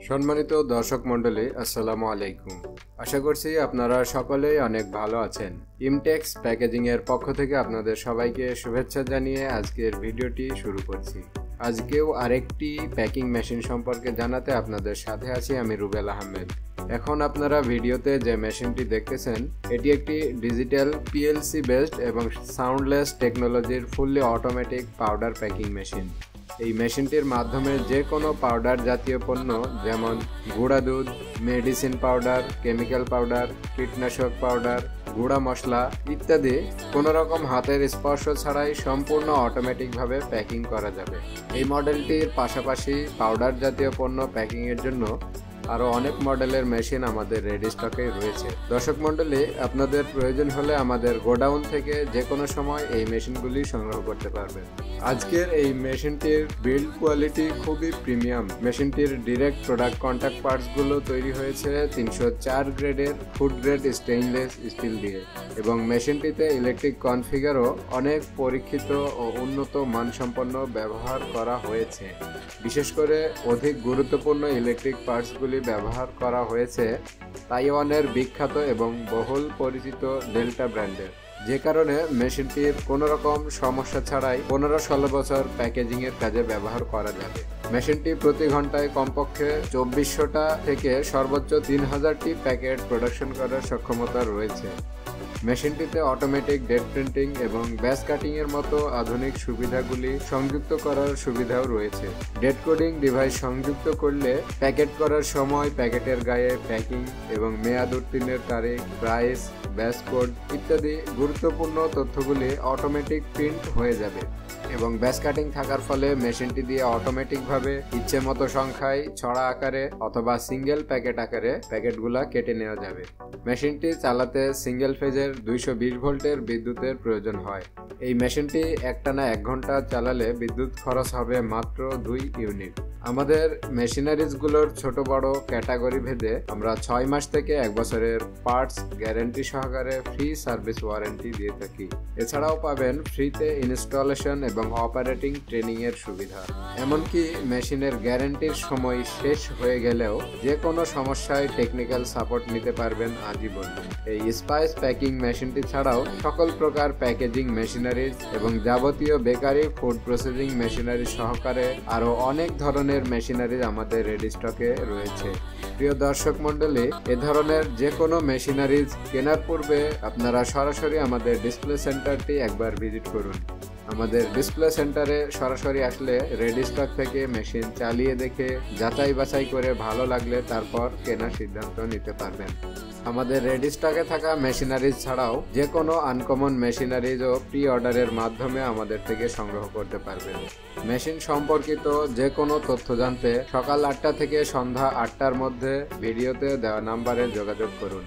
সম্মানিত দর্শক মণ্ডলী, আসসালামু আলাইকুম। আশা করছি আপনারা সকলেই অনেক ভালো আছেন। ইমটেক্স প্যাকেজিং এর পক্ষ থেকে আপনাদের সবাইকে শুভেচ্ছা জানিয়ে আজকের ভিডিওটি শুরু করছি। আজকেও আরেকটি প্যাকিং মেশিন সম্পর্কে জানাতে আপনাদের সাথে আছি আমি রুবেল আহমেদ। এখন আপনারা ভিডিওতে যে মেশিনটি দেখতেছেন এটি একটি ডিজিটাল পিএলসি বেসড এবং সাউন্ডলেস টেকনোলজির fully automatic powder packing machine. এই মেশিনটির মাধ্যমে যে কোনো পাউডার জাতীয় পণ্য যেমন গুঁড়া দুধ, মেডিসিন পাউডার, কেমিক্যাল পাউডার, কীটনাশক পাউডার, গুঁড়া মশলা ইত্যাদি কোনো রকম হাতের স্পর্শ ছাড়াই সম্পূর্ণ অটোমেটিকভাবে প্যাকিং করা যাবে। এই মডেলটির পাশাপাশি পাউডার জাতীয় পণ্য প্যাকিংয়ের জন্য আরও অনেক মডেলের মেশিন আমাদের রেডি স্টকে রয়েছে। দর্শক মণ্ডলী, আপনাদের প্রয়োজন হলে আমাদের গোডাউন থেকে যে কোনো সময় এই মেশিনগুলি সংগ্রহ করতে পারবেন। আজকের এই মেশিনটির বিল্ড কোয়ালিটি খুবই প্রিমিয়াম। মেশিনটির ডিরেক্ট প্রোডাক্ট কন্ট্যাক্ট পার্টসগুলো তৈরি হয়েছে 304 গ্রেডের ফুড গ্রেড স্টেইনলেস স্টিল দিয়ে এবং মেশিনটিতে ইলেকট্রিক কনফিগারও অনেক পরীক্ষিত ও উন্নত মানসম্পন্ন ব্যবহার করা হয়েছে। বিশেষ করে অধিক গুরুত্বপূর্ণ ইলেকট্রিক পার্টসগুলি ব্যবহার করা হয়েছে তাইওয়ানের বিখ্যাত এবং বহুল পরিচিত ডেল্টা ব্র্যান্ডের, যে কারণে মেশিনটির কোনো রকম সমস্যা ছাড়াই 15-16 বছর প্যাকেজিংয়ের কাজে ব্যবহার করা যাবে। মেশিনটি প্রতি ঘন্টায় কমপক্ষে 2400টা থেকে সর্বোচ্চ 3000টি প্যাকেট প্রোডাকশন করার সক্ষমতা রয়েছে। মেশিনটিতে অটোমেটিক ডেট প্রিন্টিং এবং ব্যাচ কাটিংয়ের মতো আধুনিক সুবিধাগুলি সংযুক্ত করার সুবিধাও রয়েছে। ডেট কোডিং ডিভাইস সংযুক্ত করলে প্যাকেট করার সময় প্যাকেটের গায়ে প্যাকিং এবং মেয়াদ উত্তীর্ণের তারিখ, প্রাইস, ব্যাচ কোড ইত্যাদি গুরুত্বপূর্ণ তথ্যগুলি অটোমেটিক প্রিন্ট হয়ে যাবে এবং ব্যাচ কাটিং থাকার ফলে মেশিনটি দিয়ে অটোমেটিকভাবে ইচ্ছে মতো সংখ্যায় ছড়া আকারে অথবা সিঙ্গেল প্যাকেট আকারে প্যাকেটগুলা কেটে নেওয়া যাবে। মেশিনটি চালাতে সিঙ্গেল ফেজের 220 ভোল্টের বিদ্যুতের প্রয়োজন হয়। এই মেশিনটি একটানা 1 ঘন্টা চালালে বিদ্যুৎ খরচ হবে মাত্র 2 ইউনিট। আমাদের মেশিনারিজগুলোর ছোট বড় ক্যাটাগরি ভেদে আমরা 6 মাস থেকে 1 বছরের পার্টস গ্যারান্টি সহকারে ফ্রি সার্ভিস ওয়ারেন্টি দিয়ে থাকি। এছাড়াও পাবেন ফ্রিতে ইনস্টলেশন এবং অপারেটিং ট্রেনিং এর সুবিধা। এমনকি মেশিনের গ্যারান্টির সময় শেষ হয়ে গেলেও যে কোনো সমস্যায় টেকনিক্যাল সাপোর্ট নিতে পারবেন আজীবন। এই স্পাইস প্যাকিং মেশিনটি ছাড়াও সকল প্রকার প্যাকেজিং মেশিনারিজ এবং যাবতীয় বেকারি ফুড প্রসেসিং মেশিনারি সহকারে আরও অনেক ধরনের মেশিনারিজ আমাদের রেডি স্টকে রয়েছে। প্রিয় দর্শক মণ্ডলী, এ ধরনের যে কোনো মেশিনারিজ কেনার পূর্বে আপনারা সরাসরি আমাদের ডিসপ্লে সেন্টারটি একবার ভিজিট করুন। আমাদের ডিসপ্লে সেন্টারে সরাসরি আসলে রেডি স্টক থেকে মেশিন চালিয়ে দেখে যাচাই বাছাই করে ভালো লাগলে তারপর কেনার সিদ্ধান্ত নিতে পারবেন। আমাদের রেডি স্টকে থাকা মেশিনারিজ ছাড়াও যে কোনো আনকমন মেশিনারিজও প্রি অর্ডারের মাধ্যমে আমাদের থেকে সংগ্রহ করতে পারবেন। মেশিন সম্পর্কিত যে কোনো তথ্য জানতে সকাল 8টা থেকে সন্ধ্যা 8টার মধ্যে ভিডিওতে দেওয়া নাম্বারে যোগাযোগ করুন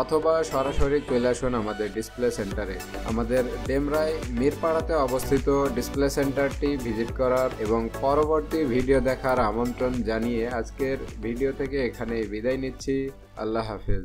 অথবা সরাসরি চলে আসুন আমাদের ডিসপ্লে সেন্টারে। আমাদের ডেমরায় মিরপাড়াতে অবস্থিত ডিসপ্লে সেন্টারটি ভিজিট করার এবং পরবর্তী ভিডিও দেখার আমন্ত্রণ জানিয়ে আজকের ভিডিও থেকে এখানেই বিদায় নিচ্ছি। আল্লাহ হাফেজ।